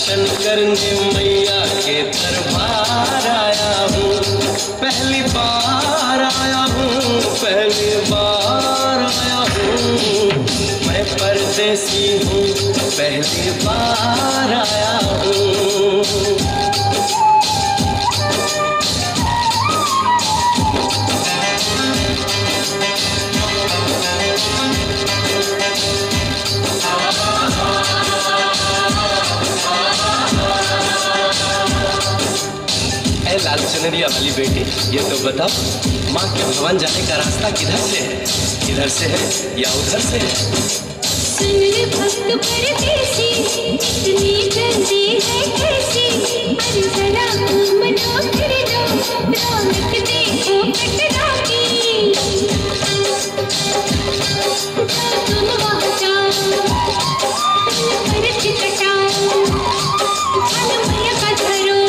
दर्शन करने मैया के दरबार आया हूँ, पहली बार आया हूँ, पहली बार आया हूँ। मैं परदेसी हूँ, पहली बार आया हूँ। लाल चुनरिया वाली बेटी, ये तो बताओ माँ के भवन जाने का रास्ता किधर से है? इधर से है या उधर से है? सुन रे भक्त परदेसी, इतनी जल्दी है कैसी? अरे जरा घूमना फिरना, रौनक देखो कटरा की। तुम वहाँ जाओ, बरस कटाओ, भानु मैया का धरो,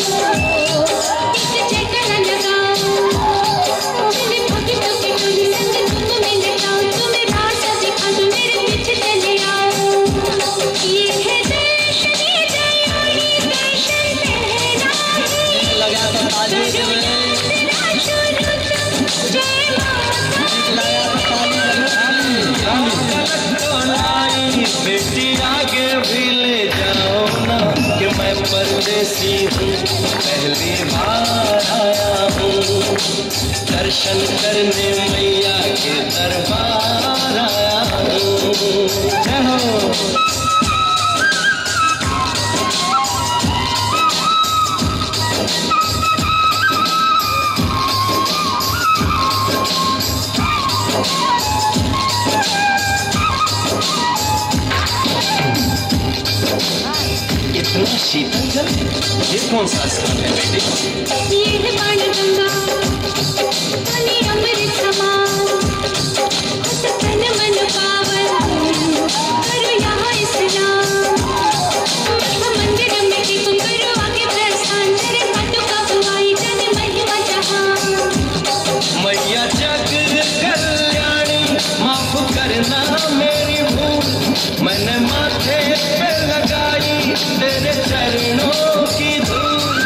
बेटी आगे भी ले जाओ ना कि मैं परदेसी हूँ, पहली बार आया हूँ। दर्शन करने मैया के दरबार आया हूँ। इतना शीतल जल, ये कौन सा स्थान है बेटी? ये है बाणगंगा, पानी अमृत समान, तन मन पावन, करो यहाँ स्नान। मंदिर में टिको, करो आगे प्रस्थान, तेरे हाथों का बुआई, जन महिमा जहां। मैया जग कल्याणी, माफ करना मेरी भूल, मैंने माथे पे लगाई तेरे चरणों की धूल।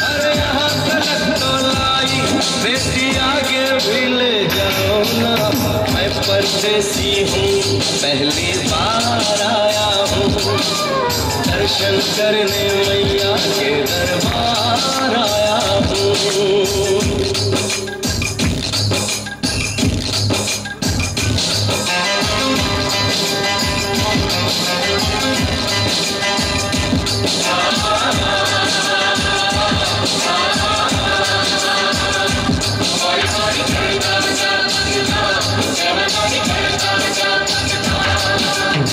अरे यहाँ तलक तो लाई, बेटी आगे भी ले जाओ ना, मैं परदेसी हूँ, पहली बार आया हूँ। दर्शन करने मैया के दरबार आया हूँ।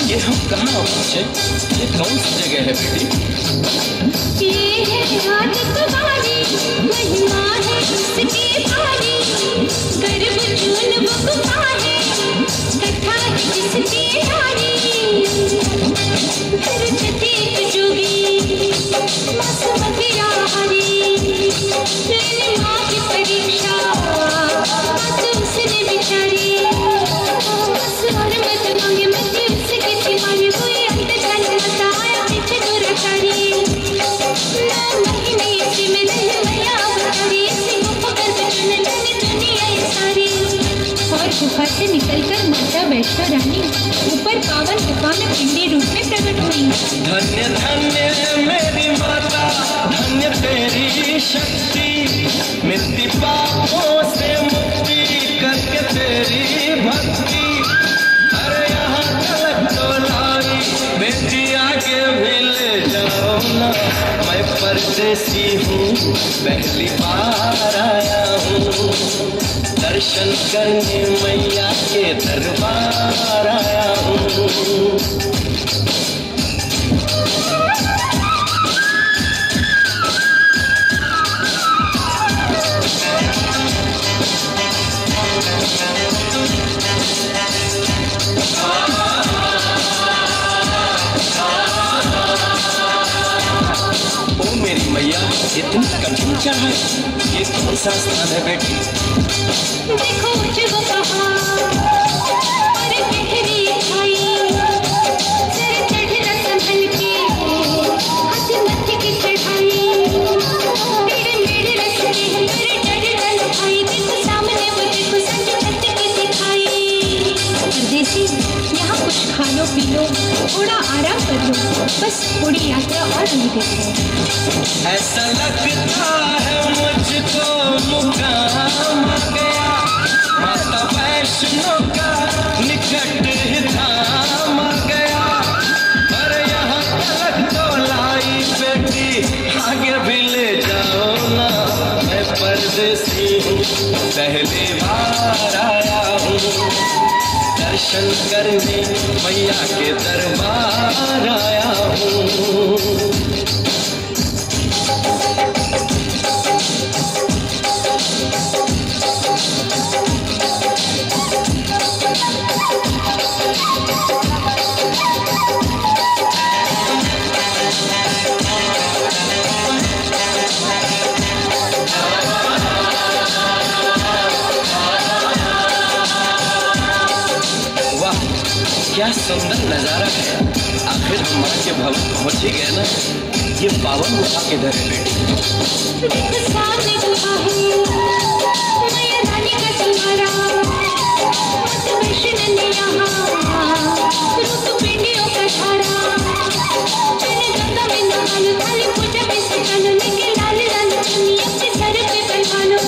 ये हम कहाँ पहुँचे? ये कौन सी जगह है बेटी? ये है घाट तुम्हारी, महिमा है इसकी भारी, गर्भ जून बकुआ है, कथा है जिसकी नारी। धरती एक जोगी, मासूमती राहरी, लेने माँ की परीक्षा, बात उसने बिचारी। और मत मांगे मत उसके सिवाय, कोई अंत जानता आया पीछे दुराचारी। ना महीने इसी में रह मैया अवतारी, इसी को पकड़ बचन जाने दुनिया ये सारी। और गुफा से निकलकर माता वैष्णो रानी ऊपर पावन गुफा में पिंडी रूप में प्रकट हुई। धन्य धन्य मेरी माता, धन्य तेरी शक्ति, मिट्टी पापों से मुक्ति करके तेरी भक्ति। अरे यहाँ तलक तो लाई, बेटी आगे भी ले जाओ ना, मैं परदेसी हूँ, पहली बार आया हूँ। दर्शन करने मैया के दरबार आया हूँ। मेरी मैया इतनी कठिन चढ़ाई, ये कौन सा स्थान है बेटी? देखो मुझको कहाँ और गहरी छाई, सर चढ़ना संभल के, हाथ मत बस थोड़ी यात्रा और रह गई है। ऐसा लगता है मुझको मुकाम गया, माता वैष्णो का निकट ही धाम गया। पर यहाँ तलक तो लाई बेटी, आगे भी ले जाओ ना। मैं परदेसी हूँ, पहली बार आया हूँ दर्शन करने, मैया के दरबार आया हूँ। क्या सुंदर नजारा है। आखिर हम माँ के भवन पहुंच ही गए ना। ये पावन गुफा किधर है बेटी? सामने गुफा है, मैया रानी का तुम्हारा माता वैष्णो ने यहाँ रूप पिंडियों का धारा। मैंने गंगा में नहा लो, थाली पूजा में सजा लो, लेके लाल लाल चुन्नी अपने सर पे बनवा लो।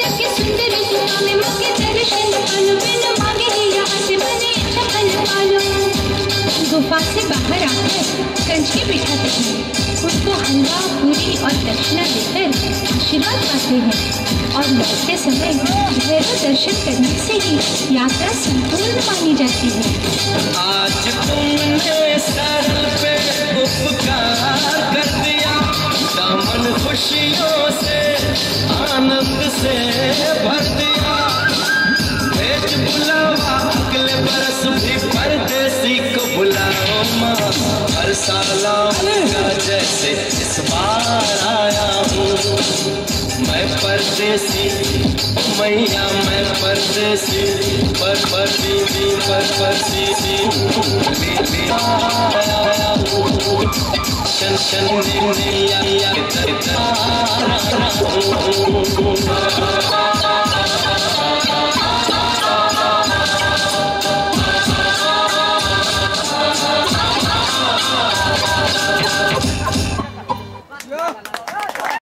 जाके सुंदर गुफा में माँ के दर्शन पालो, बिना मांगे ही यहाँ से बने अच्छा फल पालो। गुफा से बाहर आकर कंच के बिठाते हैं, उसको हलवा पूरी और दक्षिणा देकर आशीर्वाद पाते हैं और लौटते समय भैरव दर्शन करने से ही यात्रा संपूर्ण मानी जाती है। आज तुमने सर पे उपकार कर दिया, दामन खुशियों से आनंद से भर दिया। भेज बुलावा अगले बरस भी परदेसी को बुलाओ माँ, हर साल आऊंगा जैसे इस बार आया हूँ। मैं परदेसी मैया, मैं परदेसी परसी आया हूँ। शन शन